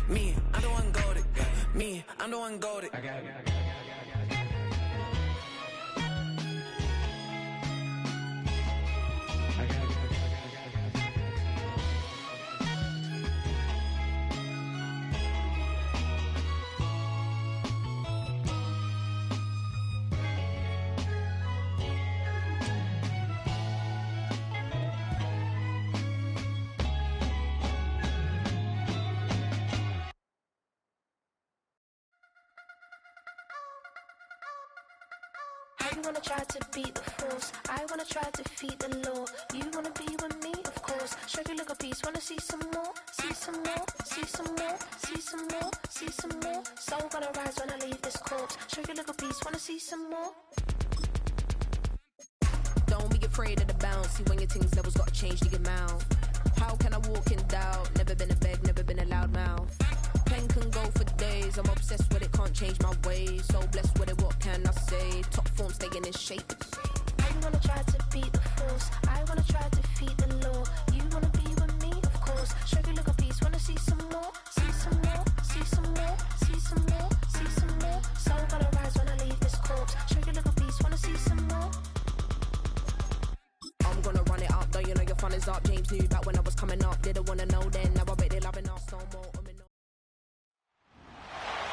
Me, I'm the one goated. Me, I'm the one goated. You wanna try to beat the force, I wanna try to defeat the law. You wanna be with me, of course. Show you look a piece, wanna see some more, see some more, see some more, see some more, see some more. Soul gonna rise when I leave this corpse. Show you look a piece, wanna see some more. Don't be afraid of the bounce. See when your things levels gotta change to your mouth. How can I walk in doubt? Never been a beg, never been a loud mouth. Pen can go for days. I'm obsessed with it, can't change my ways. So blessed with it, what can I say? Top form staying in shape. You wanna try to beat the force, I wanna try to defeat the law. You wanna be with me, of course. Show you look a piece, wanna see some more, see some more, see some more, see some more, see some more. Soul gonna rise when I leave this corpse. Show you look a piece, wanna see some more. I'm gonna run it up, though you know your fun is up. James knew back when I was coming up. Didn't wanna know then, now I bet they're loving us so more.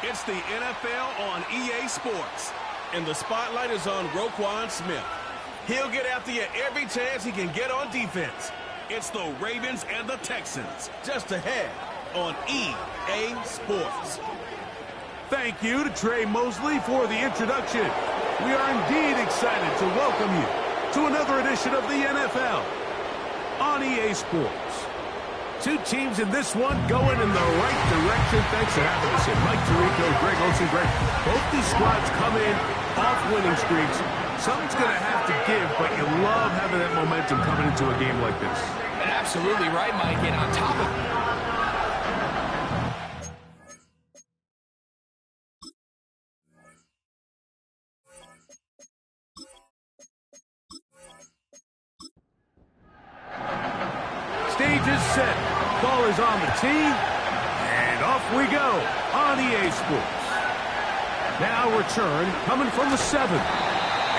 It's the NFL on EA Sports, and the spotlight is on Roquan Smith. He'll get after you every chance he can get on defense. It's the Ravens and the Texans, just ahead on EA Sports. Thank you to Trey Mosley for the introduction. We are indeed excited to welcome you to another edition of the NFL on EA Sports. Two teams in this one going in the right direction. Thanks for having us in. Mike Tirico, Greg Olsen. Greg, both these squads come in off winning streaks. Something's going to have to give, but you love having that momentum coming into a game like this. Absolutely right, Mike. And on top of it, stage is set. Ball is on the tee. And off we go on EA Sports. Now return coming from the 7.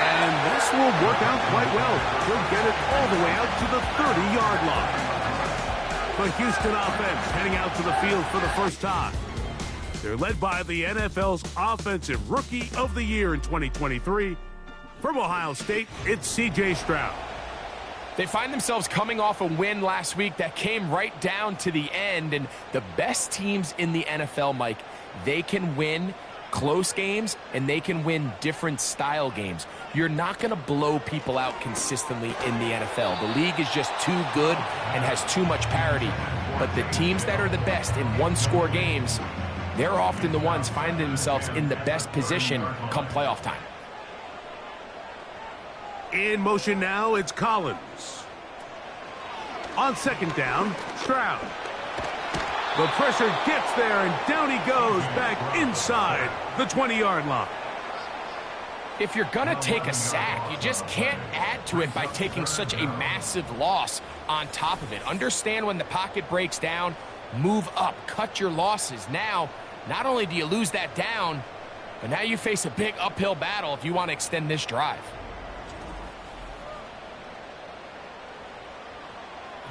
And this will work out quite well. He'll get it all the way out to the 30-yard line. The Houston offense heading out to the field for the first time. They're led by the NFL's Offensive Rookie of the Year in 2023. From Ohio State, it's C.J. Stroud. they find themselves coming off a win last week that came right down to the end. And the best teams in the NFL, Mike, they can win close games and they can win different style games. You're not going to blow people out consistently in the NFL. The league is just too good and has too much parity. But the teams that are the best in one-score games, they're often the ones finding themselves in the best position come playoff time. In motion now, it's Collins. On second down, Stroud. The pressure gets there, and down he goes back inside the 20-yard line. If you're going to take a sack, you just can't add to it by taking such a massive loss on top of it. Understand when the pocket breaks down, move up, cut your losses. Now, not only do you lose that down, but now you face a big uphill battle if you want to extend this drive.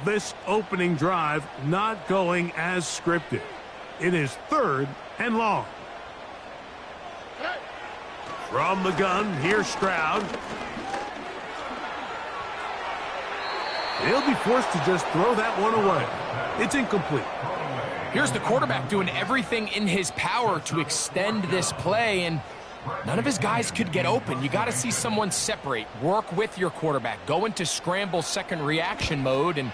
This opening drive not going as scripted. It is 3rd and long. From the gun, here's Stroud. He'll be forced to just throw that one away. It's incomplete. Here's the quarterback doing everything in his power to extend this play, and none of his guys could get open. You got to see someone separate, work with your quarterback, go into scramble second reaction mode, and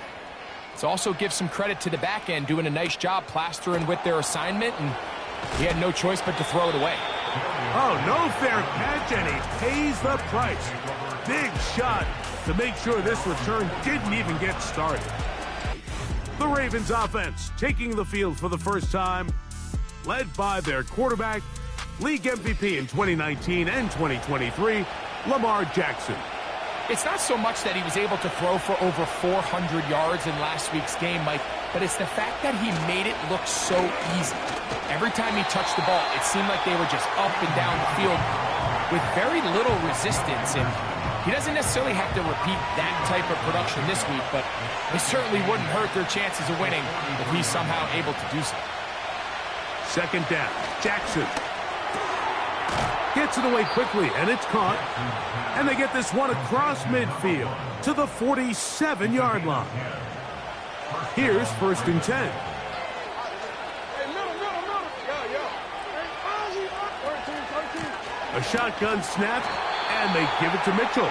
let's also give some credit to the back end doing a nice job plastering with their assignment, and he had no choice but to throw it away. Oh, no fair catch, and he pays the price. Big shot to make sure this return didn't even get started. The Ravens offense taking the field for the first time, led by their quarterback, league MVP in 2019 and 2023, Lamar Jackson. It's not so much that he was able to throw for over 400 yards in last week's game, Mike. but it's the fact that he made it look so easy. Every time he touched the ball, it seemed like they were just up and down the field with very little resistance, and he doesn't necessarily have to repeat that type of production this week, but it certainly wouldn't hurt their chances of winning if he's somehow able to do so. Second down, Jackson. Gets it away quickly, and it's caught. And they get this one across midfield to the 47-yard line. Here's 1st and 10. A shotgun snap, and they give it to Mitchell.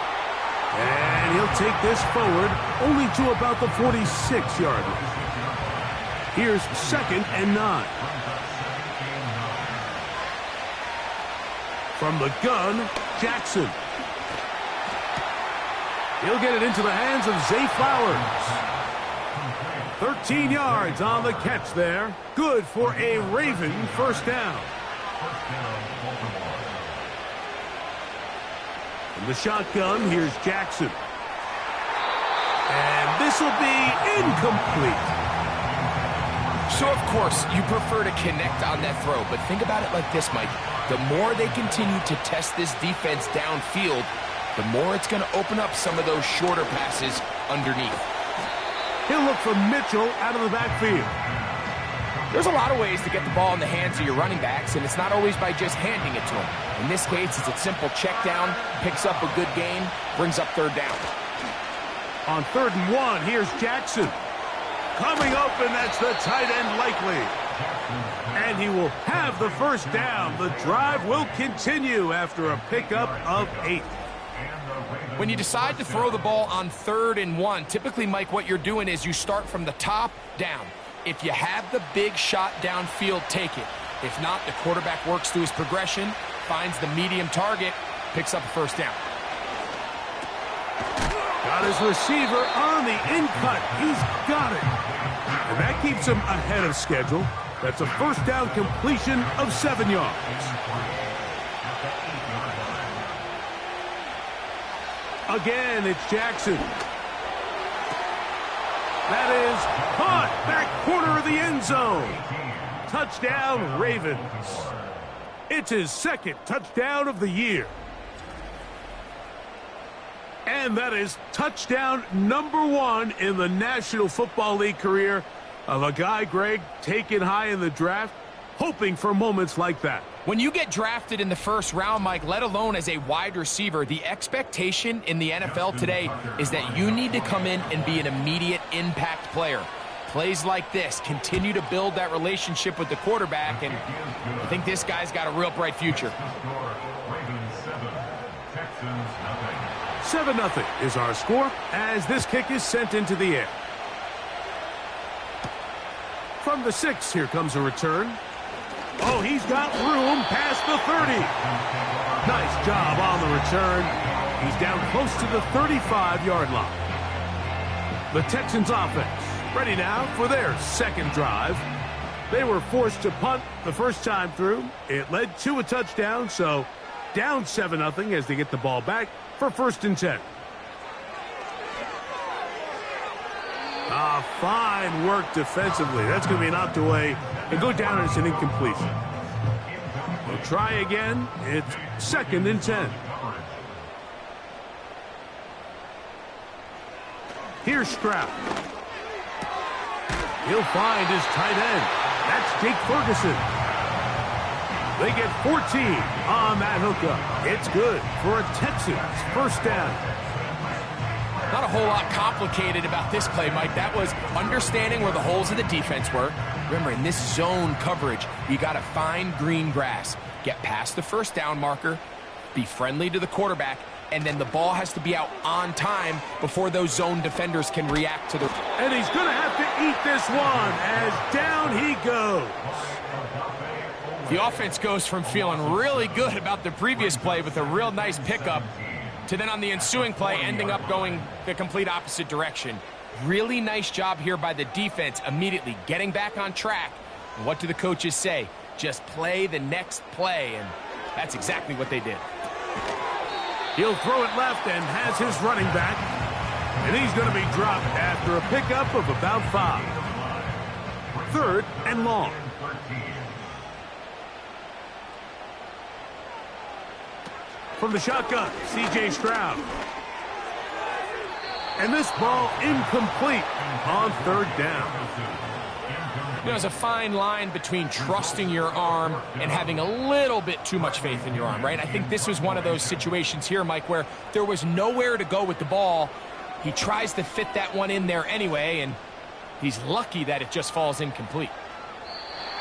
And he'll take this forward only to about the 46-yard line. Here's 2nd and 9. From the gun, Jackson. He'll get it into the hands of Zay Flowers. 13 yards on the catch there. Good for a Raven first down. From the shotgun, here's Jackson. And this will be incomplete. So, of course, you prefer to connect on that throw, but think about it like this, Mike. The more they continue to test this defense downfield, the more it's going to open up some of those shorter passes underneath. He'll look for Mitchell out of the backfield. There's a lot of ways to get the ball in the hands of your running backs, and it's not always by just handing it to them. In this case, it's a simple check down, picks up a good gain, brings up 3rd down. On 3rd and 1, here's Jackson. Coming open, that's the tight end likely. And he will have the first down. The drive will continue after a pickup of 8. When you decide to throw the ball on 3rd and 1, typically, Mike, what you're doing is you start from the top down. If you have the big shot downfield, take it. If not, the quarterback works through his progression, finds the medium target, picks up a first down. Got his receiver on the in-cut. He's got it. And that keeps him ahead of schedule. That's a first down completion of 7 yards. Again, it's Jackson. That is caught back corner of the end zone. Touchdown, Ravens. It's his 2nd touchdown of the year. And that is touchdown number 1 in the National Football League career of a guy, Greg, taken high in the draft, hoping for moments like that. When you get drafted in the 1st round, Mike, let alone as a wide receiver, the expectation in the NFL today is that you need to come in and be an immediate impact player. Plays like this continue to build that relationship with the quarterback, and I think this guy's got a real bright future. 7-0 is our score as this kick is sent into the air. From the 6, here comes a return. Oh, he's got room past the 30. Nice job on the return. He's down close to the 35-yard line. The Texans offense ready now for their 2nd drive. They were forced to punt the first time through. It led to a touchdown, so down 7-0 as they get the ball back for 1st and 10. Fine work defensively. That's going to be knocked away and go down as an incompletion. We'll try again. It's 2nd and 10. Here's Stroud. He'll find his tight end. That's Jake Ferguson. They get 14 on that hookup. It's good for a Texans first down. Not a whole lot complicated about this play, Mike. That was understanding where the holes of the defense were. Remember, in this zone coverage, you got to find green grass. Get past the first down marker, be friendly to the quarterback, and then the ball has to be out on time before those zone defenders can react to the... And he's going to have to eat this one as down he goes. The offense goes from feeling really good about the previous play with a real nice pickup to then on the ensuing play ending up going the complete opposite direction. Really nice job here by the defense immediately getting back on track. And what do the coaches say? Just play the next play, and that's exactly what they did. He'll throw it left and has his running back. And he's going to be dropped after a pickup of about 5. 3rd and long. From the shotgun, C.J. Stroud. And this ball incomplete on 3rd down. You know, there's a fine line between trusting your arm and having a little bit too much faith in your arm, right? I think this was one of those situations here, Mike, where there was nowhere to go with the ball. He tries to fit that one in there anyway, and he's lucky that it just falls incomplete.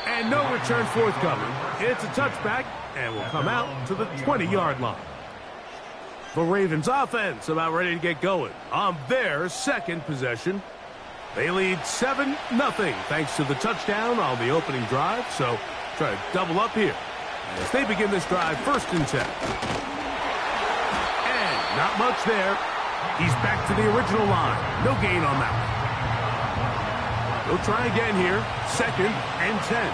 And no return forthcoming. It's a touchback, and will come out to the 20-yard line. The Ravens offense about ready to get going on their 2nd possession. They lead 7-0 thanks to the touchdown on the opening drive, so try to double up here as they begin this drive 1st and 10. And not much there. He's back to the original line. No gain on that one. He'll try again here, 2nd and 10.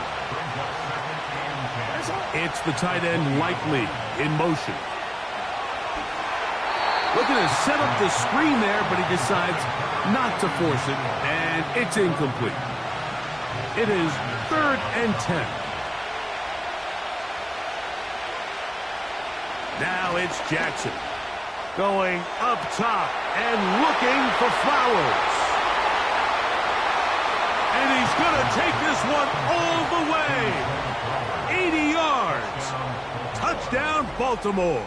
It's the tight end Likely in motion. Looking to set up the screen there, but he decides not to force it, and it's incomplete. It is 3rd and 10. Now it's Jackson going up top and looking for Flowers. And he's going to take this one all the way. 80 yards. Touchdown, Baltimore.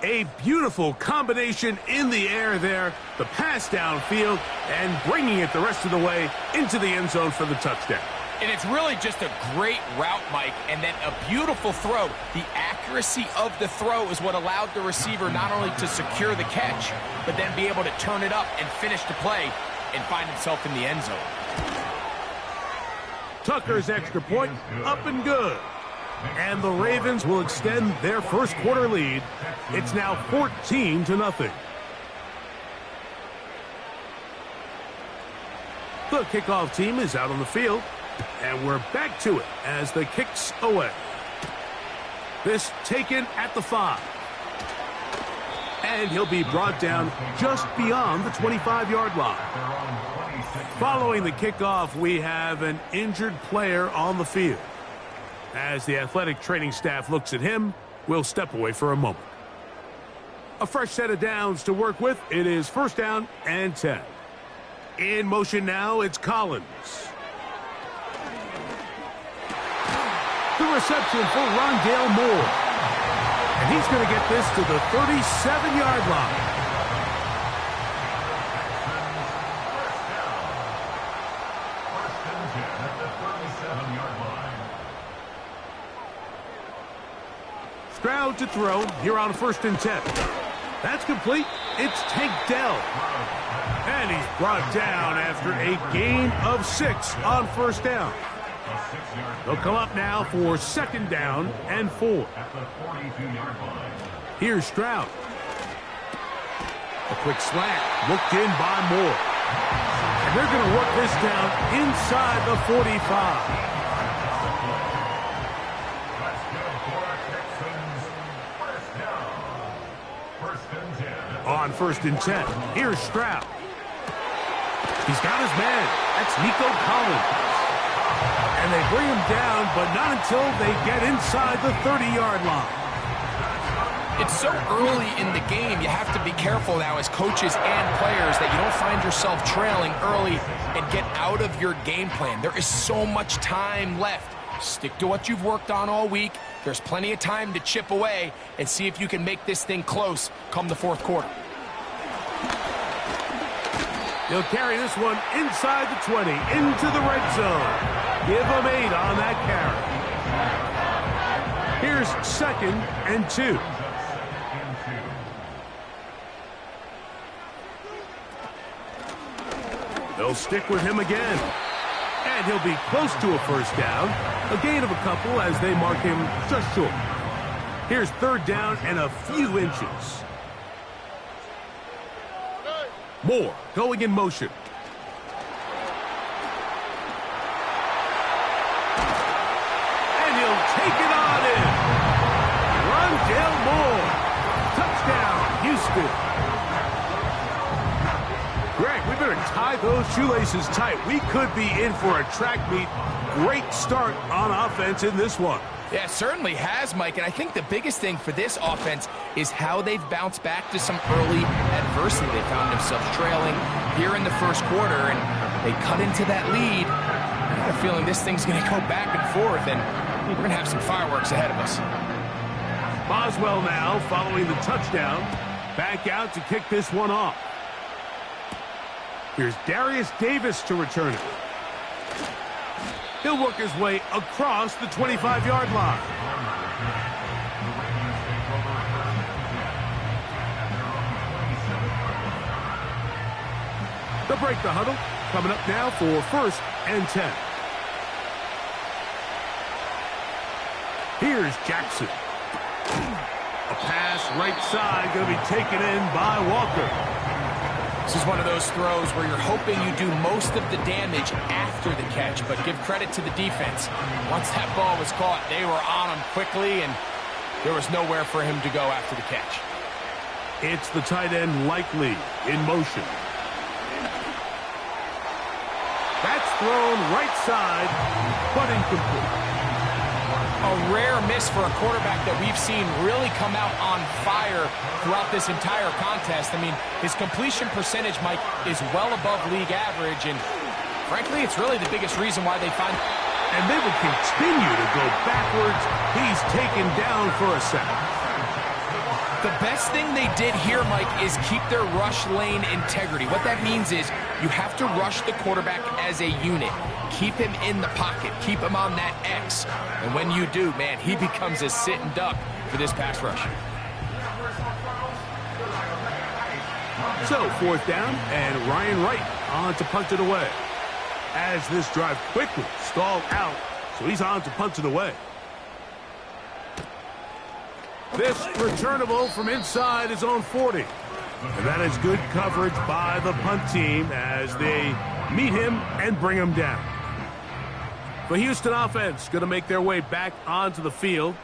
A beautiful combination in the air there. The pass downfield and bringing it the rest of the way into the end zone for the touchdown. And it's really just a great route, Mike, and then a beautiful throw. The accuracy of the throw is what allowed the receiver not only to secure the catch, but then be able to turn it up and finish the play and find himself in the end zone. Tucker's extra point up and good. And the Ravens will extend their 1st quarter lead. It's now 14-0. The kickoff team is out on the field, and we're back to it as the kick's away. This taken at the 5. And he'll be brought down just beyond the 25-yard line. Following the kickoff, we have an injured player on the field. As the athletic training staff looks at him, we'll step away for a moment. A fresh set of downs to work with. It is 1st down and 10. In motion now, it's Collins. The reception for Rondale Moore. And he's going to get this to the 37-yard line. Stroud to throw here on 1st and 10. That's complete. It's Tank Dell. And he's brought down after a gain of 6 on 1st down. They'll come up now for 2nd down and 4. Here's Stroud. A quick slant looked in by Moore. And they're going to work this down inside the 45. On 1st and 10, here's Stroud. He's got his man. That's Nico Collins. And they bring him down, but not until they get inside the 30-yard line. It's so early in the game, you have to be careful now as coaches and players that you don't find yourself trailing early and get out of your game plan. There is so much time left. Stick to what you've worked on all week. There's plenty of time to chip away and see if you can make this thing close come the 4th quarter. He'll carry this one inside the 20, into the red zone. Give him 8 on that carry. Here's 2nd and 2. They'll stick with him again. And he'll be close to a 1st down. A gain of a couple as they mark him just short. Here's 3rd down and a few inches. Moore going in motion. And he'll take it on in. Rondale Moore. Touchdown, Houston. Greg, we've been better tie those shoelaces tight. We could be in for a track meet. Great start on offense in this one. Yeah, it certainly has, Mike, and I think the biggest thing for this offense is how they've bounced back to some early adversity. They found themselves trailing here in the first quarter, and they cut into that lead. I got a feeling this thing's going to go back and forth, and we're going to have some fireworks ahead of us. Boswell now following the touchdown. Back out to kick this one off. Here's Darius Davis to return it. He'll work his way across the 25-yard line. They'll break the huddle. Coming up now for 1st and 10. Here's Jackson. A pass right side going to be taken in by Walker. This is one of those throws where you're hoping you do most of the damage after the catch, but give credit to the defense. Once that ball was caught, they were on him quickly, and there was nowhere for him to go after the catch. It's the tight end Likely in motion. That's thrown right side, but incomplete. A rare miss for a quarterback that we've seen really come out on fire throughout this entire contest. I mean, his completion percentage, Mike, is well above league average, and frankly, it's really the biggest reason why they find... And they will continue to go backwards. He's taken down for a sack. The best thing they did here, Mike, is keep their rush lane integrity. What that means is you have to rush the quarterback as a unit. Keep him in the pocket. Keep him on that X. And when you do, man, he becomes a sitting duck for this pass rush. So, 4th down, and Ryan Wright on to punt it away. As this drive quickly stalled out, so he's on to punt it away. This returnable from inside his own 40. And that is good coverage by the punt team as they meet him and bring him down. The Houston offense going to make their way back onto the field.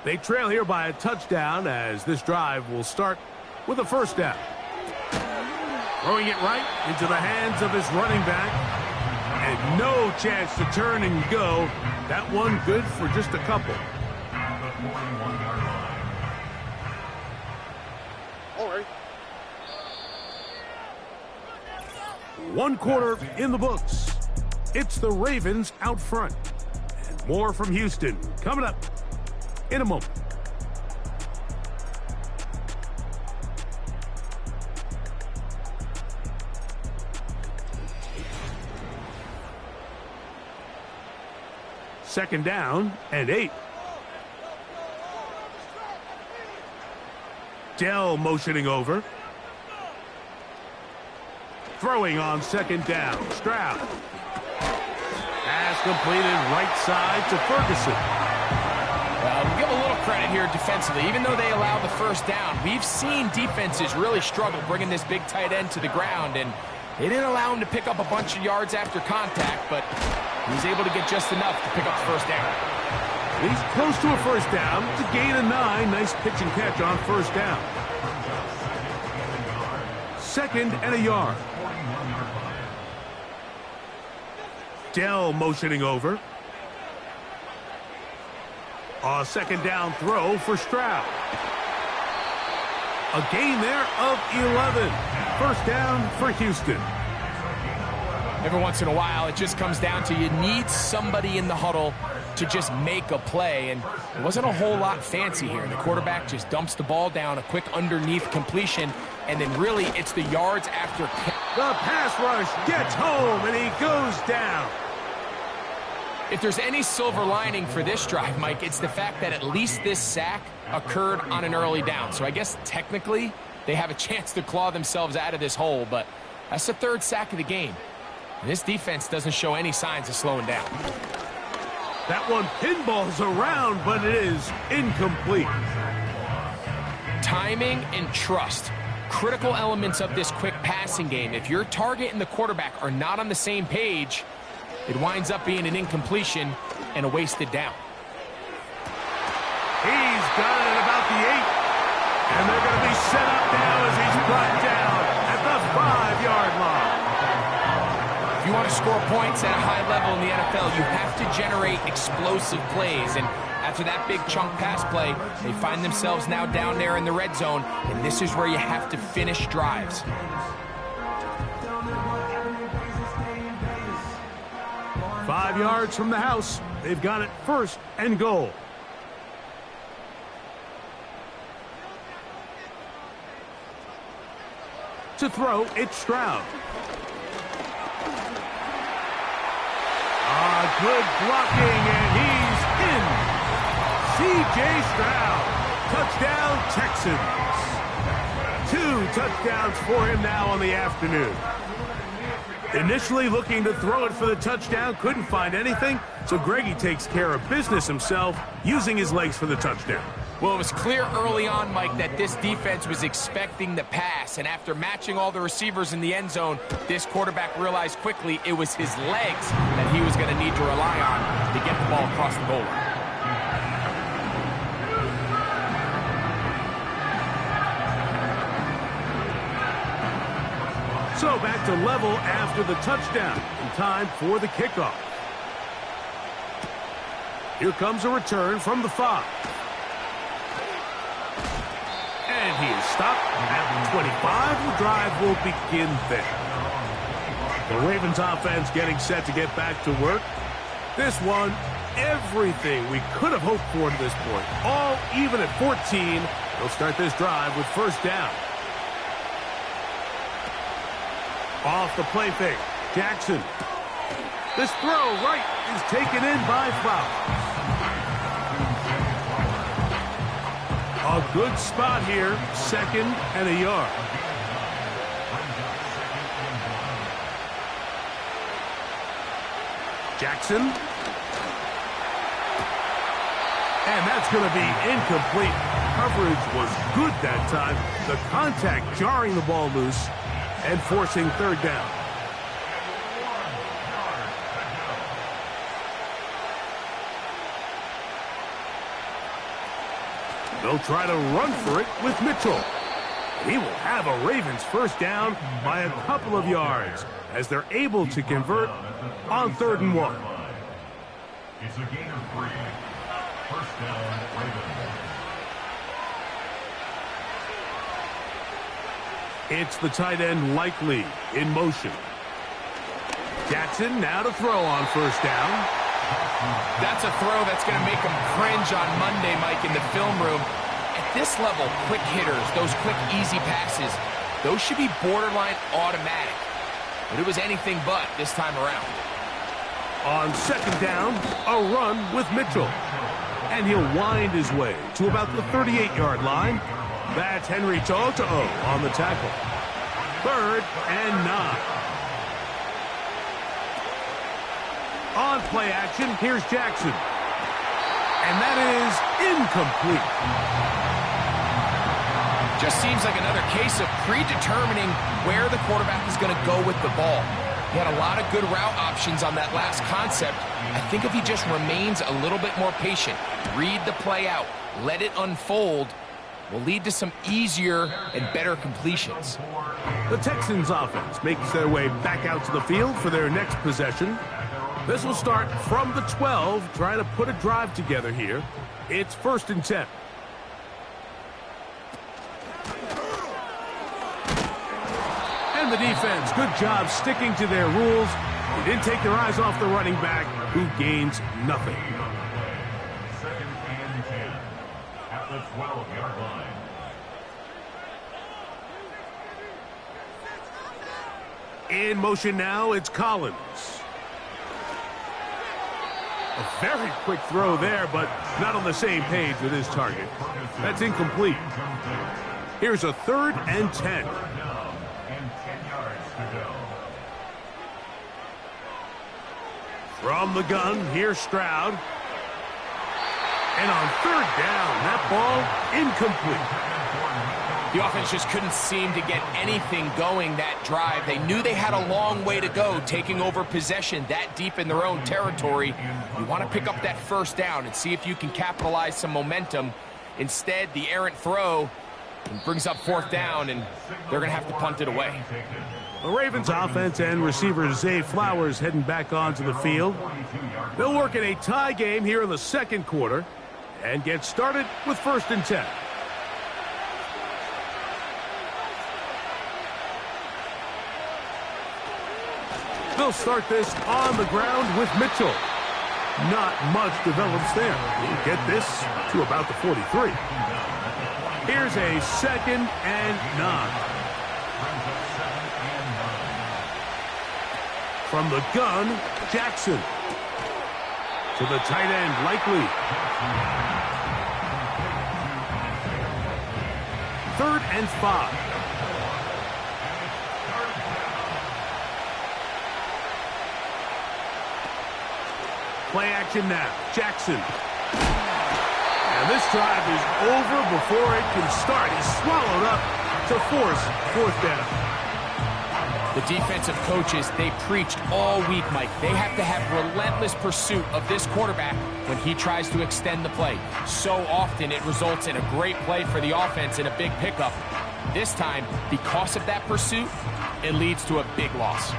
They trail here by a touchdown as this drive will start with a 1st down. Throwing it right into the hands of his running back. And no chance to turn and go. That one good for just a couple. All right. 1 quarter in the books. It's the Ravens out front. And more from Houston coming up in a moment. Second down and 8. Dell motioning over. Throwing on 2nd down. Stroud. Pass completed right side to Ferguson. We'll give a little credit here defensively. Even though they allow the 1st down, we've seen defenses really struggle bringing this big tight end to the ground, and they didn't allow him to pick up a bunch of yards after contact, but he was able to get just enough to pick up the 1st down. He's close to a 1st down to gain a 9. Nice pitch and catch on 1st down. 2nd and a yard. Dell motioning over. A 2nd down throw for Stroud. A gain there of 11. 1st down for Houston. Every once in a while, it just comes down to you need somebody in the huddle to just make a play, and it wasn't a whole lot fancy here. The quarterback just dumps the ball down, a quick underneath completion, and then really it's the yards after. The pass rush gets home, and he goes down. If there's any silver lining for this drive, Mike, it's the fact that at least this sack occurred on an early down. So I guess technically they have a chance to claw themselves out of this hole, but that's the 3rd sack of the game. And this defense doesn't show any signs of slowing down. That one pinballs around, but it is incomplete. Timing and trust, critical elements of this quick passing game. If your target and the quarterback are not on the same page, it winds up being an incompletion and a wasted down. He's got it at about the 8. And they're going to be set up now as he's brought down at the 5-yard line. you want to score points at a high level in the NFL, you have to generate explosive plays. And after that big chunk pass play, they find themselves now down there in the red zone, and this is where you have to finish drives. Five yards from the house. They've got it 1st and goal. To throw, it's Stroud. Good blocking, and he's in. C.J. Stroud. Touchdown, Texans. 2 touchdowns for him now on the afternoon. Initially looking to throw it for the touchdown, couldn't find anything, so Greggy takes care of business himself, using his legs for the touchdown. Well, it was clear early on, Mike, that this defense was expecting the pass, and after matching all the receivers in the end zone, this quarterback realized quickly it was his legs that he was going to need to rely on to get the ball across the goal line. So back to level after the touchdown, in time for the kickoff. Here comes a return from the 5. And he is stopped at the 25. The drive will begin there. The Ravens offense getting set to get back to work. This one, everything we could have hoped for to this point. All even at 14. They'll start this drive with 1st down. Off the play fake, Jackson. This throw right is taken in by Flowers. A good spot here, 2nd and a yard. Jackson. And that's going to be incomplete. Coverage was good that time. The contact jarring the ball loose and forcing 3rd down. They'll try to run for it with Mitchell. He will have a Ravens 1st down by a couple of yards as they're able to convert on 3rd and 1. It's a gain of 3. 1st down, Ravens. It's the tight end Likely in motion. Jackson now to throw on 1st down. That's a throw that's going to make him cringe on Monday, Mike, in the film room. At this level, quick hitters, those quick, easy passes, those should be borderline automatic. But it was anything but this time around. On 2nd down, a run with Mitchell. And he'll wind his way to about the 38-yard line. That's Henry To'o on the tackle. 3rd and 9. On play action, here's Jackson. And that is incomplete. Just seems like another case of predetermining where the quarterback is going to go with the ball. He had a lot of good route options on that last concept. I think if he just remains a little bit more patient, read the play out, let it unfold, will lead to some easier and better completions. The Texans offense makes their way back out to the field for their next possession. This will start from the 12, trying to put a drive together here. It's 1st and 10. And the defense, good job sticking to their rules. They didn't take their eyes off the running back, who gains nothing. 2nd and 10 at the 12-yard line. In motion now, it's Collins. A very quick throw there, but not on the same page with his target. That's incomplete. Here's a 3rd and 10. And 10 yards to go. From the gun, here's Stroud. And on 3rd down, that ball incomplete. The offense just couldn't seem to get anything going that drive. They knew they had a long way to go, taking over possession that deep in their own territory. You want to pick up that 1st down and see if you can capitalize some momentum. Instead, the errant throw and brings up 4th down, and they're going to have to punt it away. The Ravens offense and receiver Zay Flowers heading back onto the field. They'll work in a tie game here in the second quarter and get started with 1st and 10. They'll start this on the ground with Mitchell. Not much develops there. He'll get this to about the 43. Here's a 2nd and 9. From the gun, Jackson. To the tight end, Likely. 3rd and 5. Play action now. Jackson. And this drive is over before it can start. He's swallowed up to force 4th down. The defensive coaches, they preached all week, Mike. They have to have relentless pursuit of this quarterback when he tries to extend the play. So often it results in a great play for the offense and a big pickup. This time, because of that pursuit, it leads to a big loss.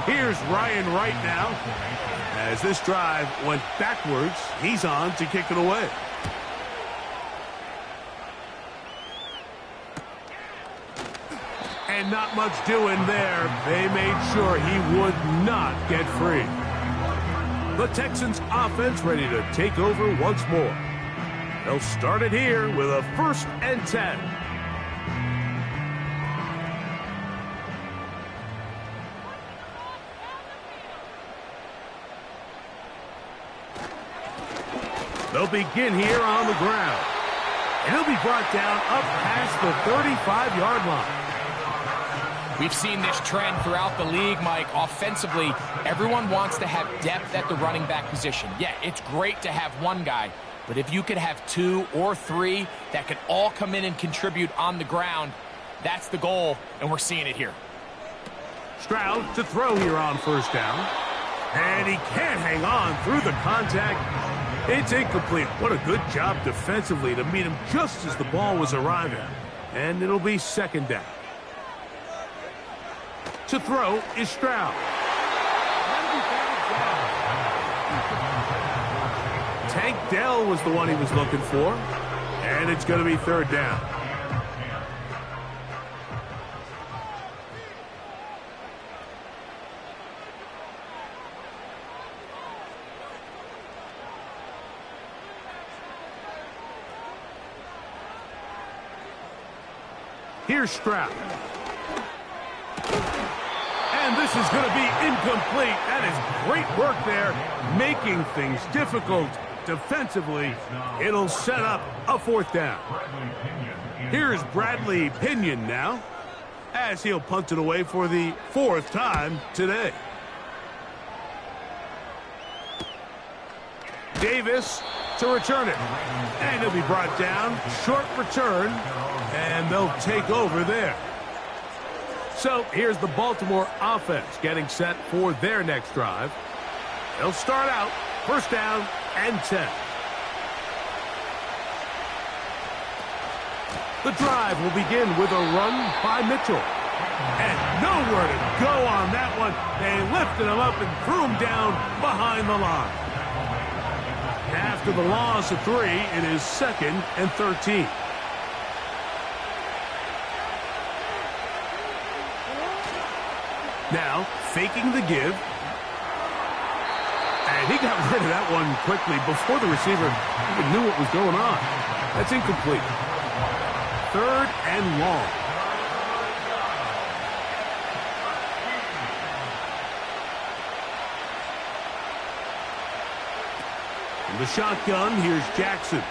Here's Ryan Wright now. As this drive went backwards, he's on to kick it away. And not much doing there. They made sure he would not get free. The Texans offense ready to take over once more. They'll start it here with a 1st and 10. They'll begin here on the ground. And he'll be brought down up past the 35-yard line. We've seen this trend throughout the league, Mike. Offensively, everyone wants to have depth at the running back position. Yeah, it's great to have one guy, but if you could have 2 or 3 that could all come in and contribute on the ground, that's the goal, and we're seeing it here. Stroud to throw here on 1st down. And he can't hang on through the contact. It's incomplete. What a good job defensively to meet him just as the ball was arriving. And it'll be 2nd down. To throw is Stroud. Tank Dell was the one he was looking for. And it's going to be 3rd down. Here's Stroud. And this is going to be incomplete. That is great work there, making things difficult defensively. It'll set up a 4th down. Here's Bradley Pinion now, as he'll punt it away for the 4th time today. Davis to return it. And he'll be brought down. Short return. And they'll take over there. So here's the Baltimore offense getting set for their next drive. They'll start out 1st down and 10. The drive will begin with a run by Mitchell. And nowhere to go on that one. They lifted him up and threw him down behind the line. After the loss of 3, it is 2nd and 13. Now, faking the give. And he got rid of that one quickly before the receiver even knew what was going on. That's incomplete. 3rd and long. From the shotgun, here's Jackson.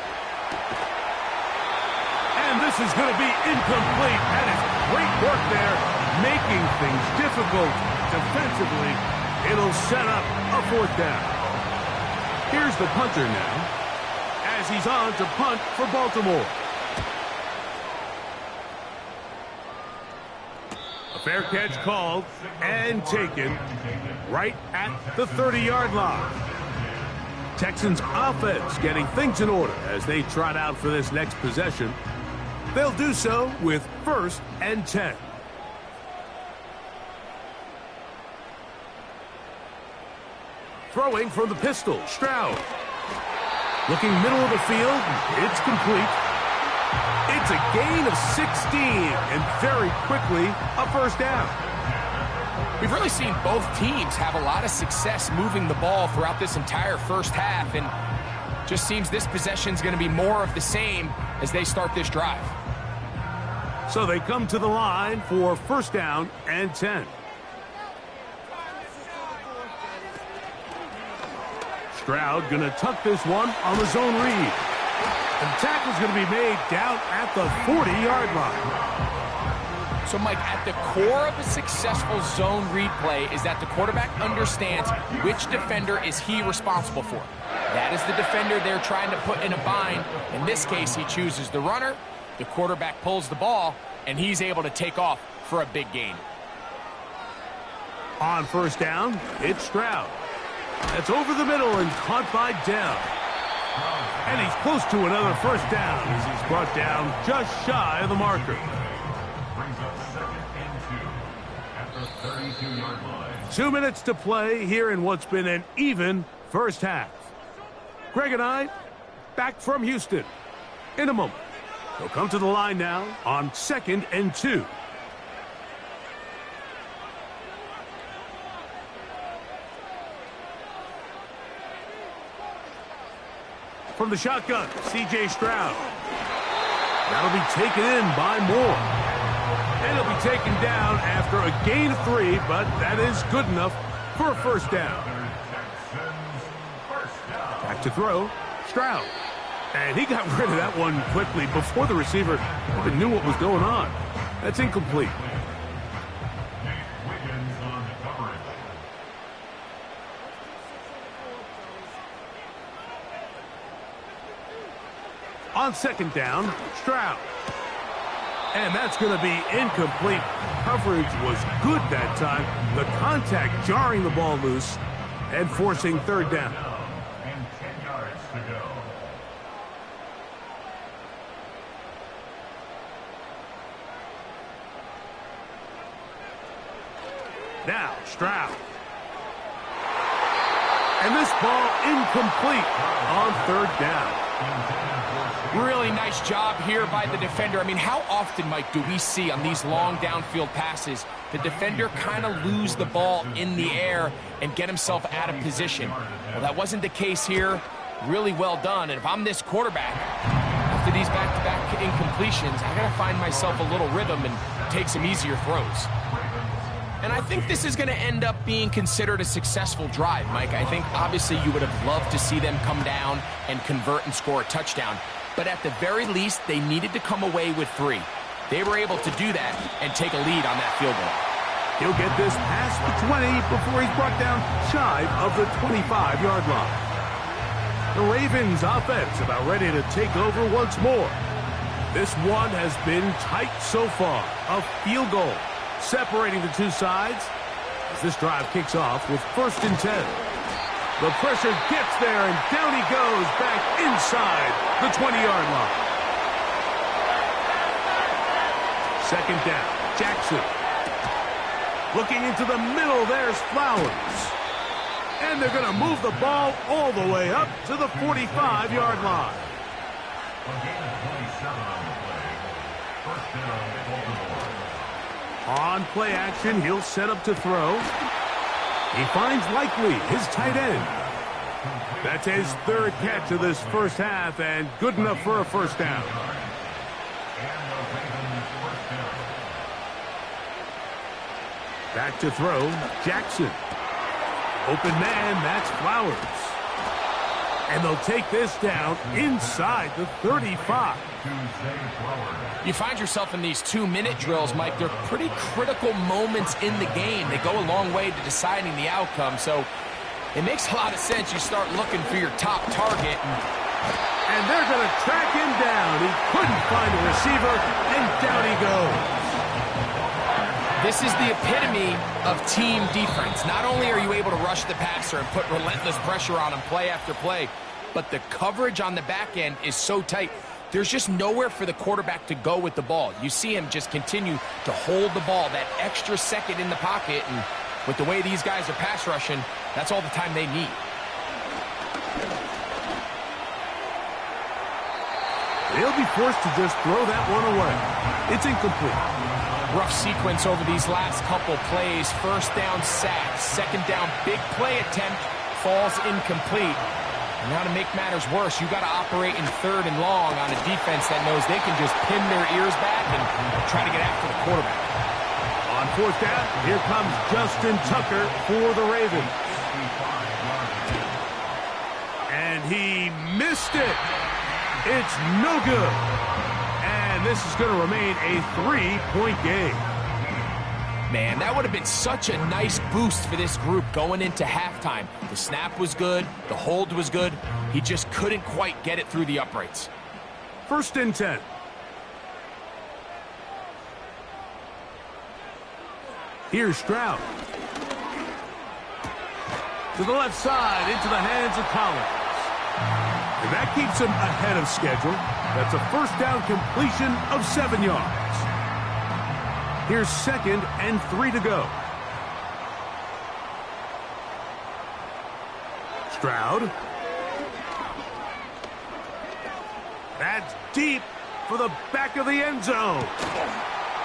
And this is going to be incomplete. That is great work there, making things difficult defensively. It'll set up a 4th down. Here's the punter now, as he's on to punt for Baltimore. A fair catch called and taken right at the 30-yard line. Texans offense getting things in order as they trot out for this next possession. They'll do so with 1st and 10. Throwing from the pistol, Stroud. Looking middle of the field, it's complete. It's a gain of 16, and very quickly, a 1st down. We've really seen both teams have a lot of success moving the ball throughout this entire first half, and just seems this possession is going to be more of the same as they start this drive. So they come to the line for 1st down and 10. Stroud going to tuck this one on the zone read. And the tackle's going to be made down at the 40-yard line. So, Mike, at the core of a successful zone read play is that the quarterback understands which defender is he responsible for. That is the defender they're trying to put in a bind. In this case, he chooses the runner. The quarterback pulls the ball, and he's able to take off for a big gain. On 1st down, it's Stroud. That's over the middle and caught by Dell. And he's close to another 1st down as he's brought down just shy of the marker. Brings up 2nd and 2 at the 32-yard line. 2 minutes to play here in what's been an even first half. Greg and I, back from Houston in a moment. They'll come to the line now on 2nd and 2. From the shotgun, C.J. Stroud. That'll be taken in by Moore. And he'll be taken down after a gain of 3, but that is good enough for a 1st down. Back to throw, Stroud. And he got rid of that one quickly before the receiver even knew what was going on. That's incomplete. On 2nd down, Stroud. And that's going to be incomplete. Coverage was good that time. The contact jarring the ball loose and forcing 3rd down. And 10 yards to go. Now, Stroud. And this ball incomplete on 3rd down. Really nice job here by the defender. I mean, how often, Mike, do we see on these long downfield passes the defender kind of lose the ball in the air and get himself out of position? Well, that wasn't the case here. Really well done. And if I'm this quarterback, after these back-to-back incompletions, I got to find myself a little rhythm and take some easier throws. And I think this is going to end up being considered a successful drive, Mike. I think, obviously, you would have loved to see them come down and convert and score a touchdown. But at the very least, they needed to come away with 3. They were able to do that and take a lead on that field goal. He'll get this past the 20 before he's brought down shy of the 25-yard line. The Ravens offense about ready to take over once more. This one has been tight so far. A field goal separating the two sides as this drive kicks off with 1st and 10. The pressure gets there, and down he goes back inside the 20-yard line. 2nd down, Jackson. Looking into the middle, there's Flowers. And they're going to move the ball all the way up to the 45-yard line. A gain of 27 on the play. 1st down, Baltimore. On play action, he'll set up to throw. He finds Likely, his tight end. That's his 3rd catch of this first half, and good enough for a 1st down. Back to throw, Jackson. Open man, that's Flowers. And they'll take this down inside the 35. You find yourself in these 2-minute drills, Mike. They're pretty critical moments in the game. They go a long way to deciding the outcome. So it makes a lot of sense you start looking for your top target. And they're going to track him down. He couldn't find a receiver, and down he goes. This is the epitome of team defense. Not only are you able to rush the passer and put relentless pressure on him play after play, but the coverage on the back end is so tight. There's just nowhere for the quarterback to go with the ball. You see him just continue to hold the ball that extra second in the pocket, and with the way these guys are pass rushing, that's all the time they need. They'll be forced to just throw that one away. It's incomplete. Rough sequence over these last couple plays. First down sack, second down big play attempt, falls incomplete. And now to make matters worse, you got to operate in third and long on a defense that knows they can just pin their ears back and try to get after the quarterback. On fourth down, here comes Justin Tucker for the Ravens. And he missed it. It's no good. And this is going to remain a 3-point game. Man, that would have been such a nice boost for this group going into halftime. The snap was good. The hold was good. He just couldn't quite get it through the uprights. 1st and 10. Here's Stroud. To the left side, into the hands of Collins. And that keeps him ahead of schedule. That's a first down completion of 7 yards. Here's 2nd and 3 to go. Stroud. That's deep for the back of the end zone.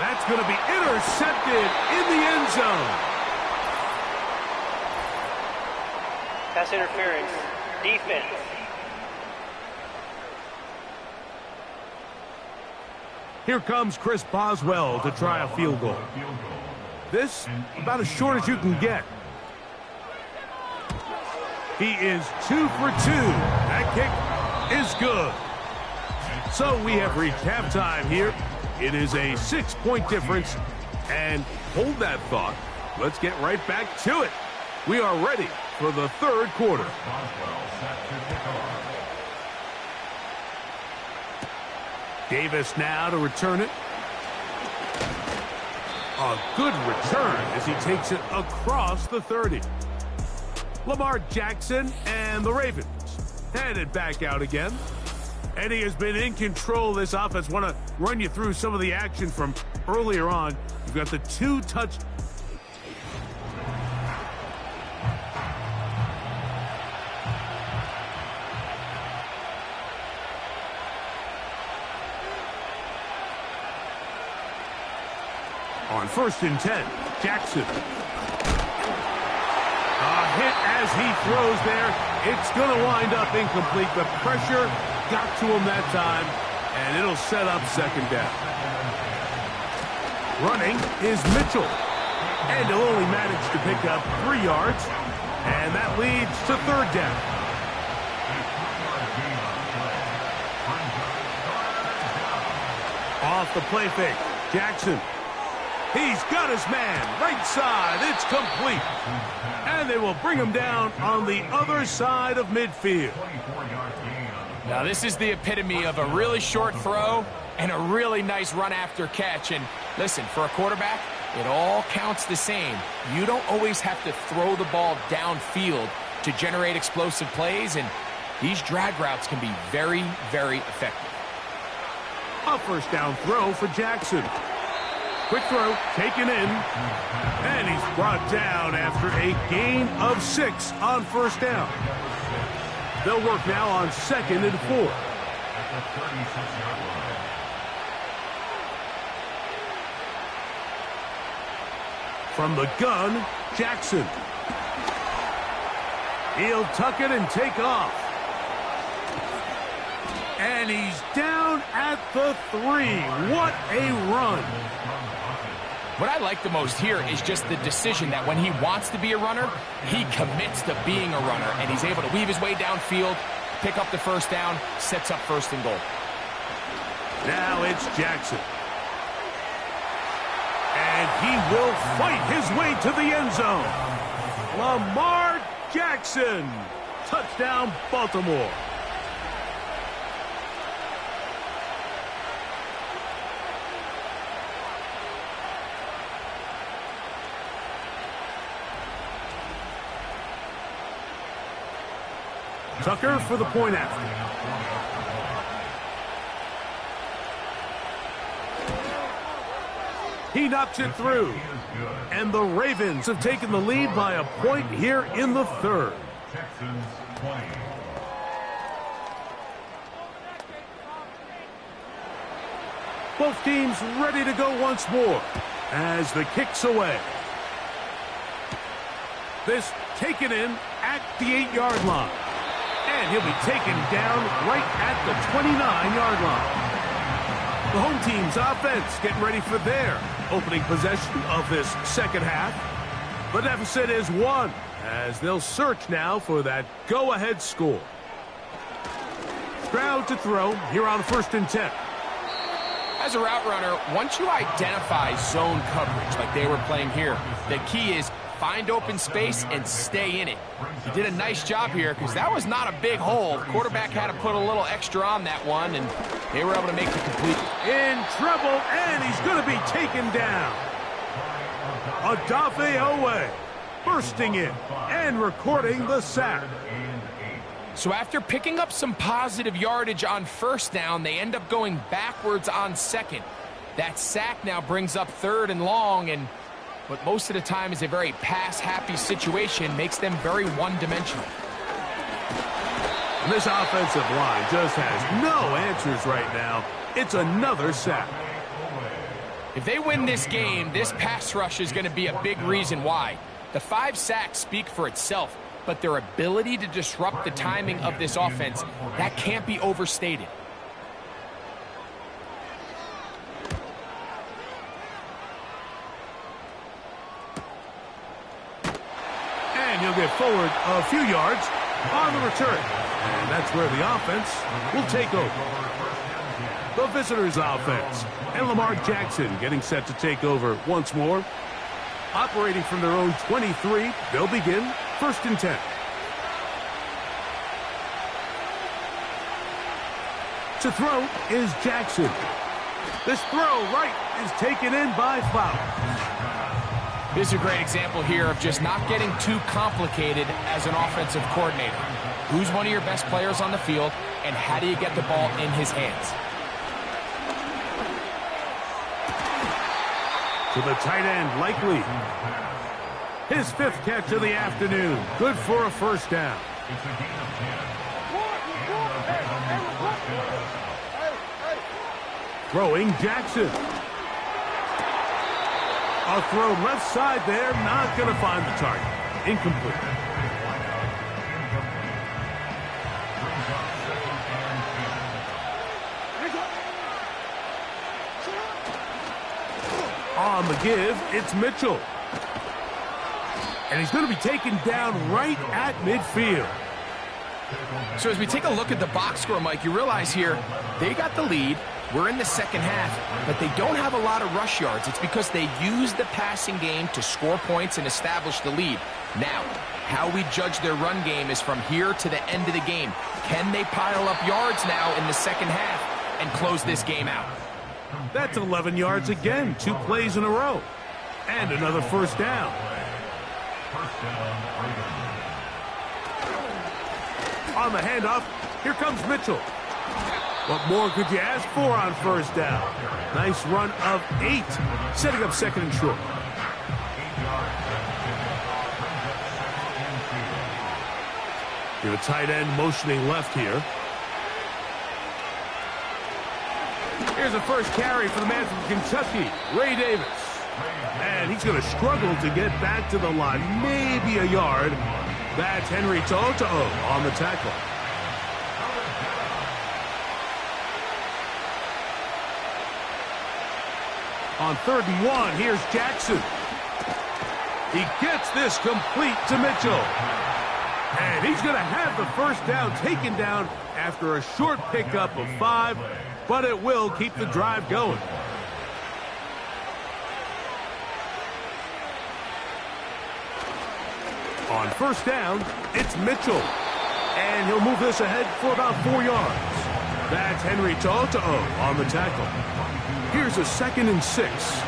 That's going to be intercepted in the end zone. Pass interference. Defense. Here comes Chris Boswell to try a field goal. This, about as short as you can get. He is 2 for 2. That kick is good. So we have reached halftime here. It is a 6-point difference. And hold that thought. Let's get right back to it. We are ready for the 3rd quarter. Davis now to return it. A good return as he takes it across the 30. Lamar Jackson and the Ravens headed back out again. And he has been in control of this offense. Want to run you through some of the action from earlier on. You've got the 2-touch. On 1st and 10, Jackson. A hit as he throws there. It's going to wind up incomplete. The pressure got to him that time, and it'll set up 2nd down. Running is Mitchell. And he'll only manage to pick up 3 yards, and that leads to 3rd down. Off the play fake, Jackson. He's got his man, right side, it's complete. And they will bring him down on the other side of midfield. Now this is the epitome of a really short throw and a really nice run after catch. And listen, for a quarterback, it all counts the same. You don't always have to throw the ball downfield to generate explosive plays, and these drag routes can be very, very effective. A 1st down throw for Jackson. Quick throw, taken in, and he's brought down after a gain of 6 on 1st down. They'll work now on 2nd and 4. From the gun, Jackson. He'll tuck it and take off. And he's down at the 3. What a run. What I like the most here is just the decision that when he wants to be a runner, he commits to being a runner, and he's able to weave his way downfield, pick up the 1st down, sets up 1st and goal. Now it's Jackson. And he will fight his way to the end zone. Lamar Jackson. Touchdown, Baltimore. Tucker for the point after. He knocks it through. And the Ravens have taken the lead by a point here in the third. Texans 20. Both teams ready to go once more as the kick's away. This taken in at the 8-yard line. And he'll be taken down right at the 29-yard line. The home team's offense getting ready for their opening possession of this second half. The deficit is 1 as they'll search now for that go-ahead score. Stroud to throw here on 1st and 10. As a route runner, once you identify zone coverage like they were playing here, the key is find open space and stay in it. He did a nice job here because that was not a big hole. The quarterback had to put a little extra on that one, and they were able to make the complete. In trouble, and he's going to be taken down. Odafe Owe bursting in and recording the sack. So after picking up some positive yardage on 1st down, they end up going backwards on 2nd. That sack now brings up 3rd and long, and what most of the time is a very pass-happy situation makes them very one-dimensional. This offensive line just has no answers right now. It's another sack. If they win this game, this pass rush is going to be a big reason why. The 5 sacks speak for itself, but their ability to disrupt the timing of this offense, that can't be overstated. And he'll get forward a few yards on the return. And that's where the offense will take over. The visitors' offense. And Lamar Jackson getting set to take over once more. Operating from their own 23, they'll begin 1st and 10. To throw is Jackson. This throw right is taken in by Flowers. This is a great example here of just not getting too complicated as an offensive coordinator. Who's one of your best players on the field, and how do you get the ball in his hands? To the tight end, Likely. His 5th catch of the afternoon. Good for a 1st down. It's a gain of 10. Throwing Jackson. A throw left side there, not going to find the target. Incomplete. On the give, it's Mitchell. And he's going to be taken down right at midfield. So as we take a look at the box score, Mike, you realize here they got the lead. We're in the second half, but they don't have a lot of rush yards. It's because they use the passing game to score points and establish the lead. Now, how we judge their run game is from here to the end of the game. Can they pile up yards now in the second half and close this game out? That's 11 yards again, 2 plays in a row. And another 1st down. On the handoff, here comes Mitchell. What more could you ask for on 1st down? Nice run of 8, setting up 2nd and short. The tight end motioning left here. Here's the first carry for the man from Kentucky, Ray Davis. And he's going to struggle to get back to the line, maybe a yard. That's Henry To'o on the tackle. On 3rd and 1, here's Jackson. He gets this complete to Mitchell. And he's going to have the 1st down taken down after a short pickup of 5, but it will keep the drive going. On 1st down, it's Mitchell. And he'll move this ahead for about 4 yards. That's Henry To'o on the tackle. Here's a 2nd and 6.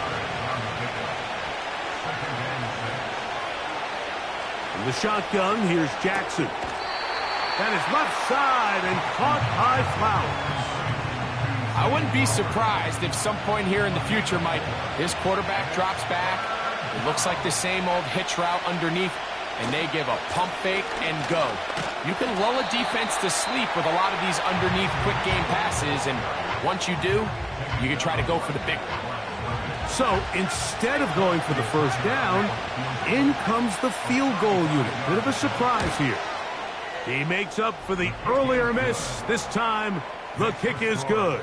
In the shotgun, here's Jackson. That is left side and caught by Flowers. I wouldn't be surprised if some point here in the future, Mike, this quarterback drops back. It looks like the same old hitch route underneath, and they give a pump fake and go. You can lull a defense to sleep with a lot of these underneath quick game passes, and once you do, you can try to go for the big one. So instead of going for the first down, in comes the field goal unit. Bit of a surprise here. He makes up for the earlier miss. This time, the kick is good.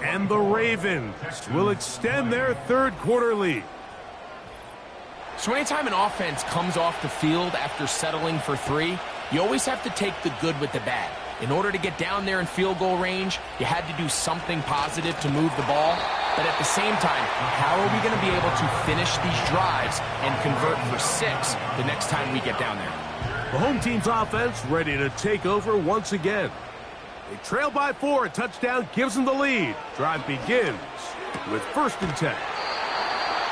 And the Ravens will extend their third quarter lead. So anytime an offense comes off the field after settling for 3, you always have to take the good with the bad. In order to get down there in field goal range, you had to do something positive to move the ball. But at the same time, how are we going to be able to finish these drives and convert for 6 the next time we get down there? The home team's offense ready to take over once again. They trail by 4. A touchdown gives them the lead. Drive begins with 1st and 10.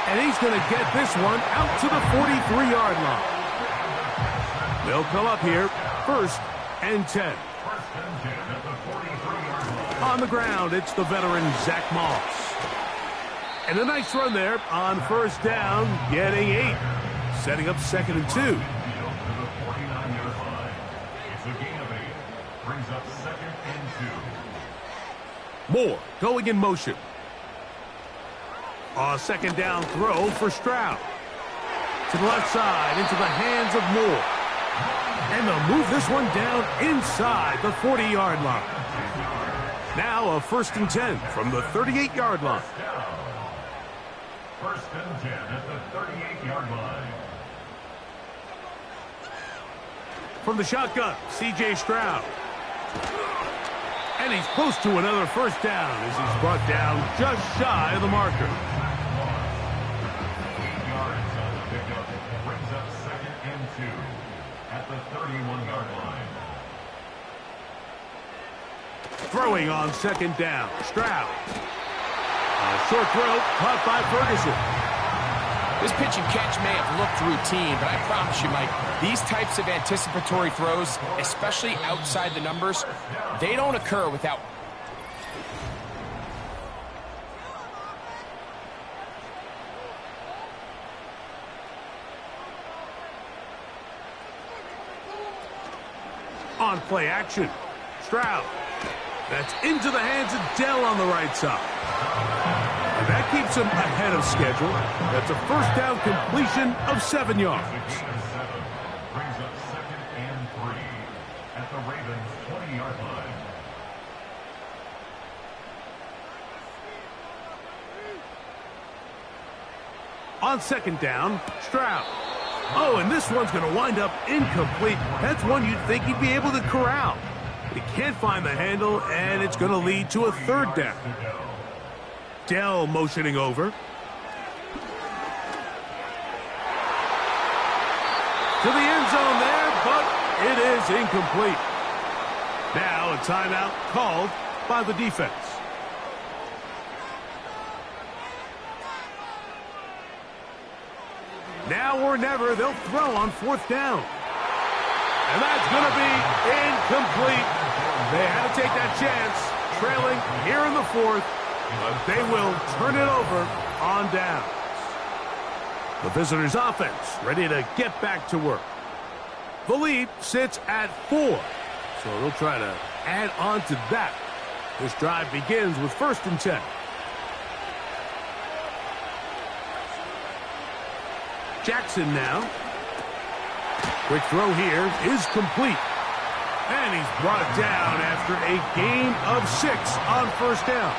And he's going to get this one out to the 43-yard line. They'll come up here, 1st and 10. On the ground, it's the veteran Zach Moss. And a nice run there on 1st down, getting 8. Setting up 2nd and 2. Moore going in motion. A 2nd down throw for Stroud. To the left side, into the hands of Moore. And they'll move this one down inside the 40-yard line. Now a 1st and 10 from the 38-yard line. 1st and 10 at the 38-yard line. From the shotgun, C.J. Stroud. And he's close to another 1st down as he's brought down just shy of the marker. 8 yards on the pickup. Brings up 2nd and 2 at the 31-yard line. Throwing on 2nd down, Stroud. A short throw caught by Ferguson. This pitch and catch may have looked routine, but I promise you, Mike, these types of anticipatory throws, especially outside the numbers, they don't occur without... On play action, Stroud. That's into the hands of Dell on the right side. And that keeps him ahead of schedule. That's a 1st down completion of 7 yards. Brings up 2nd and 3 at the Ravens' 20-yard line. On 2nd down, Stroud. Oh, and this one's going to wind up incomplete. That's one you'd think he'd be able to corral. He can't find the handle, and it's going to lead to a 3rd down. Dell motioning over. To the end zone there, but it is incomplete. Now a timeout called by the defense. Now or never, they'll throw on 4th down. And that's going to be incomplete. They had to take that chance, trailing here in the 4th, but they will turn it over on downs. The visitors' offense ready to get back to work. The lead sits at 4, so they'll try to add on to that. This drive begins with 1st and 10. Jackson now. Quick throw here is complete. And he's brought down after a gain of 6 on 1st down.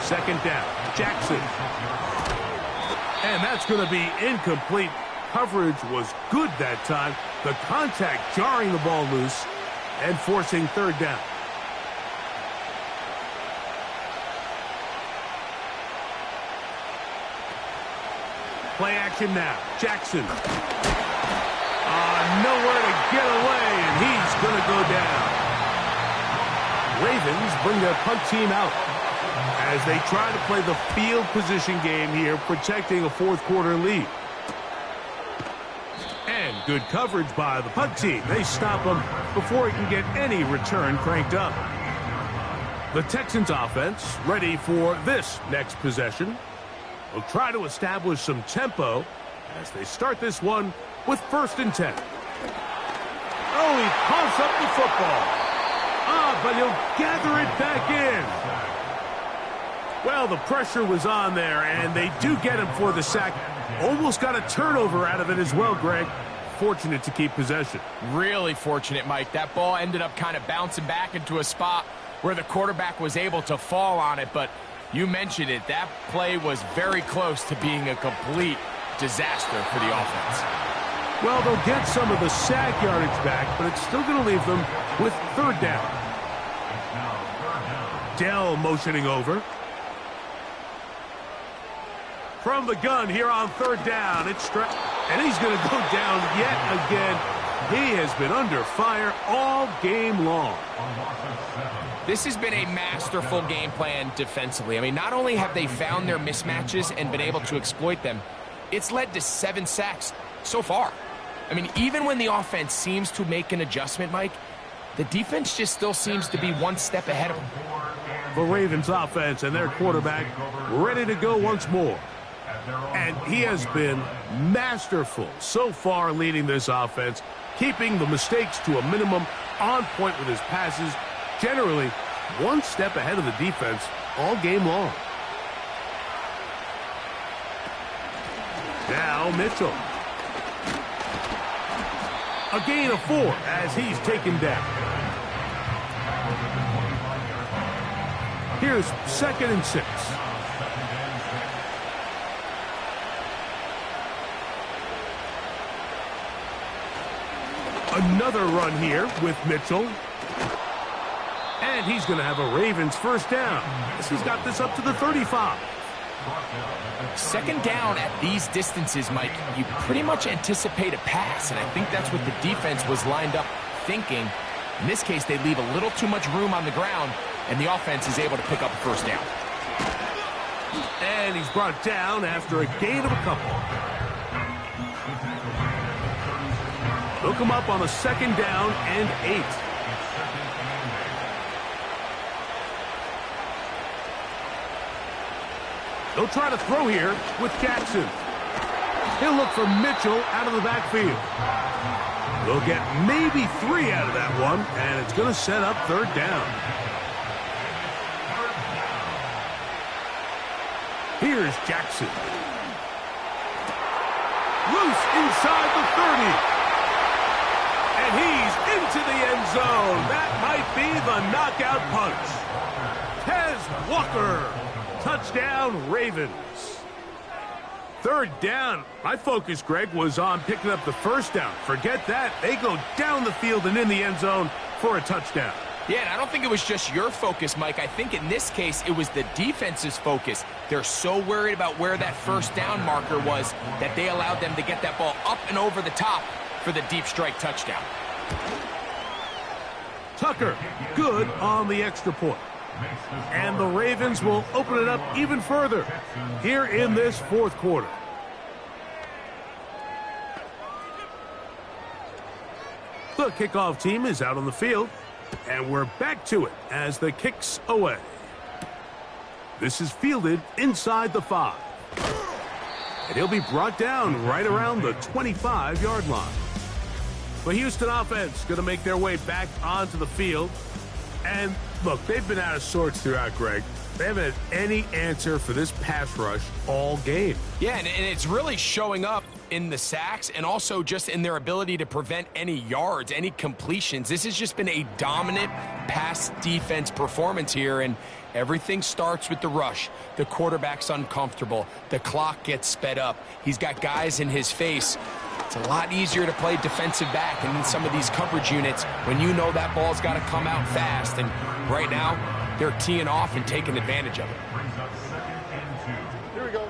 2nd down, Jackson. And that's going to be incomplete. Coverage was good that time. The contact jarring the ball loose and forcing 3rd down. Play action now. Jackson. Nowhere to get away, and he's going to go down. Ravens bring their punt team out as they try to play the field position game here, protecting a 4th quarter lead. And Good coverage by the punt team. They stop him before he can get any return cranked up. The Texans offense ready for this next possession. Will try to establish some tempo as they start this one with 1st and 10. Oh, he pumps up the football. But he'll gather it back in. Well, the pressure was on there, and they do get him for the sack. Almost got a turnover out of it as well, Greg. Fortunate to keep possession. Really fortunate, Mike. That ball ended up kind of bouncing back into a spot where the quarterback was able to fall on it, but you mentioned it. That play was very close to being a complete disaster for the offense. Well, they'll get some of the sack yardage back, but it's still going to leave them with 3rd down. Dell motioning over. From the gun here on 3rd down. It's and he's going to go down yet again. He has been under fire all game long. This has been a masterful game plan defensively. I mean, not only have they found their mismatches and been able to exploit them, it's led to 7 sacks so far. I mean, even when the offense seems to make an adjustment, Mike, the defense just still seems to be one step ahead of them. The Ravens offense and their quarterback ready to go once more. And he has been masterful so far leading this offense, keeping the mistakes to a minimum, on point with his passes, generally one step ahead of the defense all game long. Now Mitchell. A gain of 4 as he's taken down. Here's 2nd and 6. Another run here with Mitchell. And he's going to have a Ravens 1st down. He's got this up to the 35. 2nd down at these distances, Mike, you pretty much anticipate a pass, and I think that's what the defense was lined up thinking. In this case, they leave a little too much room on the ground, and the offense is able to pick up a 1st down. And he's brought down after a gain of a couple. Look him up on a 2nd down and 8. They'll try to throw here with Jackson. He'll look for Mitchell out of the backfield. They'll get maybe 3 out of that one, and it's going to set up 3rd down. Here's Jackson. Loose inside the 30. And he's into the end zone. That might be the knockout punch. Tez Walker. Touchdown, Ravens. 3rd down. My focus, Greg, was on picking up the 1st down. Forget that. They go down the field and in the end zone for a touchdown. Yeah, and I don't think it was just your focus, Mike. I think in this case, it was the defense's focus. They're so worried about where that 1st down marker was that they allowed them to get that ball up and over the top for the deep strike touchdown. Tucker, good on the extra point. And the Ravens will open it up even further here in this 4th quarter. The kickoff team is out on the field, and we're back to it as the kick's away. This is fielded inside the 5. And he'll be brought down right around the 25-yard line. The Houston offense going to make their way back onto the field. And look, they've been out of sorts throughout, Greg. They haven't had any answer for this pass rush all game. Yeah, and it's really showing up in the sacks and also just in their ability to prevent any yards, any completions. This has just been a dominant pass defense performance here, and everything starts with the rush. The quarterback's uncomfortable. The clock gets sped up. He's got guys in his face. It's a lot easier to play defensive back and in some of these coverage units when you know that ball's got to come out fast. And right now, they're teeing off and taking advantage of it. Here we go.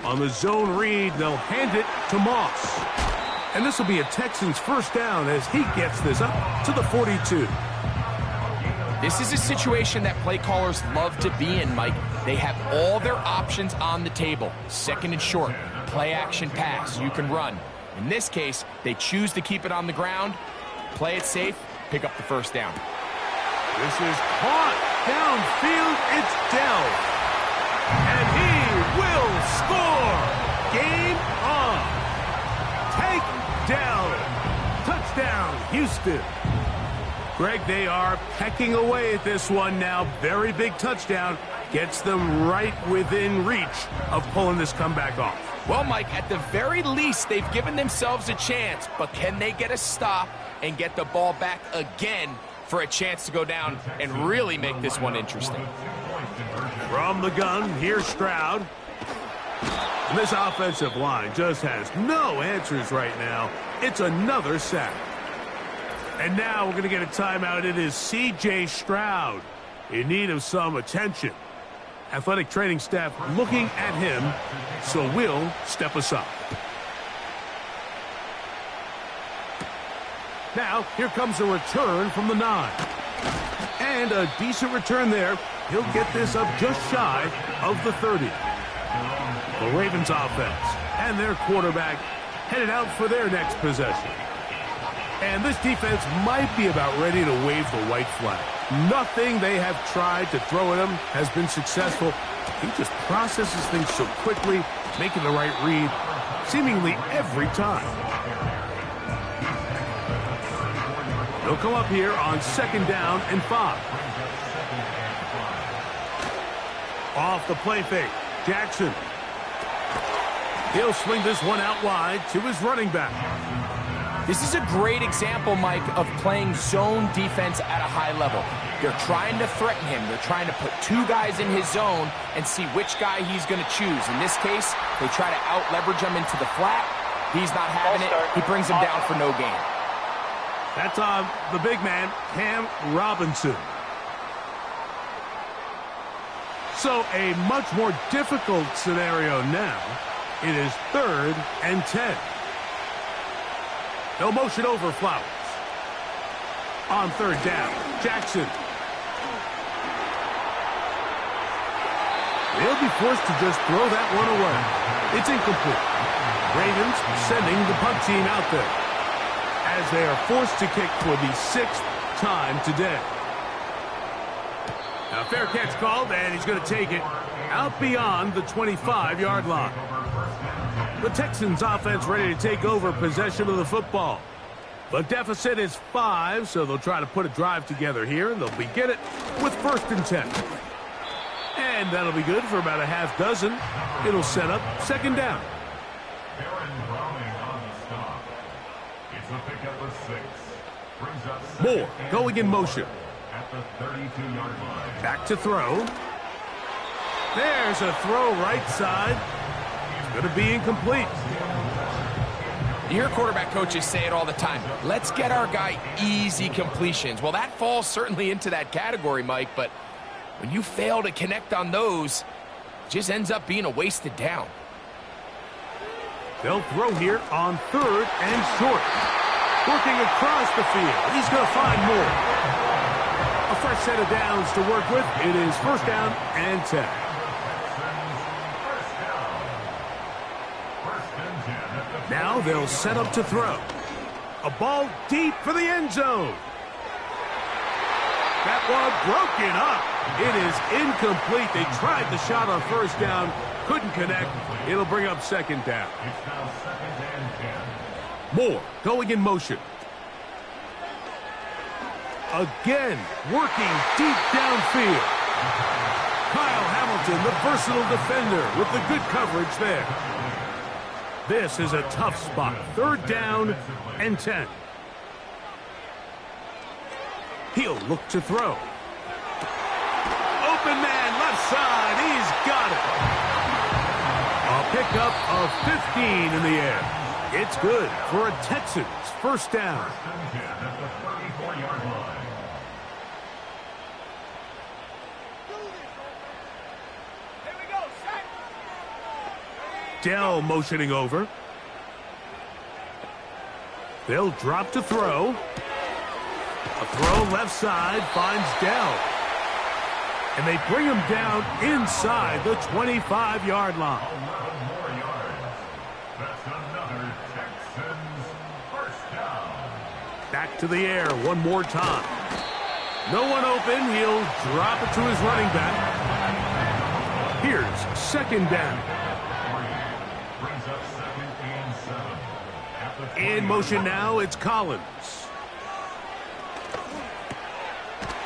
On the zone read, they'll hand it to Moss. And this will be a Texans 1st down as he gets this up to the 42. This is a situation that play callers love to be in, Mike. They have all their options on the table. Second and short, play action pass, you can run. In this case, they choose to keep it on the ground, play it safe, pick up the first down. This is caught. Downfield, it's Dell. And he will score. Game on. Take Dell. Touchdown, Houston. Greg, they are pecking away at this one now. Very big touchdown. Gets them right within reach of pulling this comeback off. Well, Mike, at the very least, they've given themselves a chance, but can they get a stop and get the ball back again for a chance to go down and really make this one interesting? From the gun, here's Stroud. And this offensive line just has no answers right now. It's another sack. And now we're going to get a timeout. It is C.J. Stroud in need of some attention. Athletic training staff looking at him, so we'll step aside. Now, here comes a return from the 9. And a decent return there. He'll get this up just shy of the 30. The Ravens offense and their quarterback headed out for their next possession. And this defense might be about ready to wave the white flag. Nothing they have tried to throw at him has been successful. He just processes things so quickly, making the right read seemingly every time. They'll come up here on 2nd down and 5. Off the play fake, Jackson. He'll swing this one out wide to his running back. This is a great example, Mike, of playing zone defense at a high level. They're trying to threaten him. They're trying to put 2 guys in his zone and see which guy he's going to choose. In this case, they try to out-leverage him into the flat. He's not having it. He brings him down for no gain. That's on the big man, Cam Robinson. So a much more difficult scenario now. It is 3rd and 10. They'll motion over Flowers. On 3rd down, Jackson. They'll be forced to just throw that one away. It's incomplete. Ravens sending the punt team out there as they are forced to kick for the 6th time today. Now, fair catch called, and he's going to take it out beyond the 25-yard line. The Texans offense ready to take over possession of the football. The deficit is 5, so they'll try to put a drive together here, and they'll begin it with 1st and 10. And that'll be good for about a half dozen. It'll set up 2nd down. Moore going in motion. At the 32-yard line. Back to throw. There's a throw right side. Going to be incomplete. You hear quarterback coaches say it all the time. Let's get our guy easy completions. Well, that falls certainly into that category, Mike, but when you fail to connect on those, it just ends up being a wasted down. They'll throw here on 3rd and short. Working across the field. He's going to find more. A fresh set of downs to work with. It is 1st down and 10. Now they'll set up to throw. A ball deep for the end zone. That one broken up. It is incomplete. They tried the shot on 1st down. Couldn't connect. It'll bring up 2nd down. It's now 2nd and 10. Moore going in motion. Again, working deep downfield. Kyle Hamilton, the versatile defender, with the good coverage there. This is a tough spot. 3rd down and 10. He'll look to throw. Open man, left side. He's got it. A pickup of 15 in the air. It's good for a Texans 1st down. At the 34-yard line. Dell motioning over. They'll drop to throw. A throw left side finds Dell. And they bring him down inside the 25-yard line. 11 more yards. That's another Texans first down. Back to the air one more time. No one open. He'll drop it to his running back. Here's second down. Brings up 2nd and 7. In motion now, it's Collins.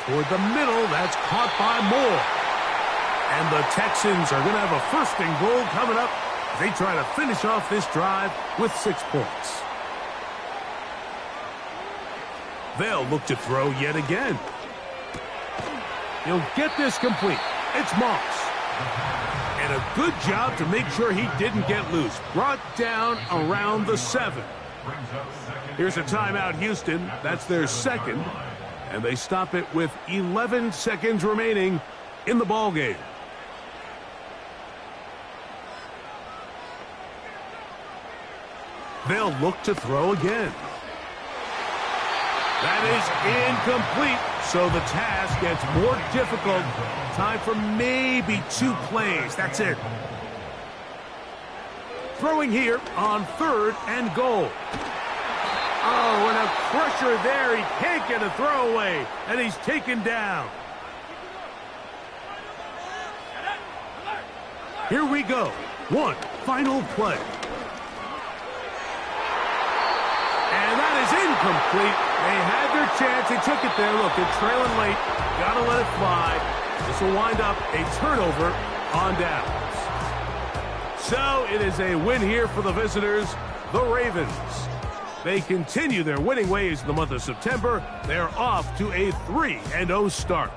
Toward the middle, that's caught by Moore. And the Texans are going to have a 1st and goal coming up as they try to finish off this drive with 6 points. They'll look to throw yet again. He'll get this complete. It's Moss. And a good job to make sure he didn't get loose. Brought down around the 7. Here's a timeout, Houston. That's their 2nd. And they stop it with 11 seconds remaining in the ballgame. They'll look to throw again. That is incomplete, so the task gets more difficult. Time for maybe 2 plays. That's it. Throwing here on 3rd and goal. Oh, and a pressure there. He can't get a throwaway, and he's taken down. Here we go. One final play. And that is incomplete. They had their chance. They took it there. Look, they're trailing late. Got to let it fly. This will wind up a turnover on downs. So it is a win here for the visitors, the Ravens. They continue their winning ways in the month of September. They're off to a 3-0 start.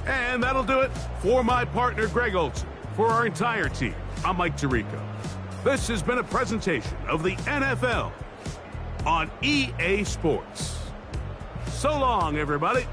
And that'll do it for my partner, Greg Olson. For our entire team, I'm Mike Tirico. This has been a presentation of the NFL on EA Sports. So long, everybody.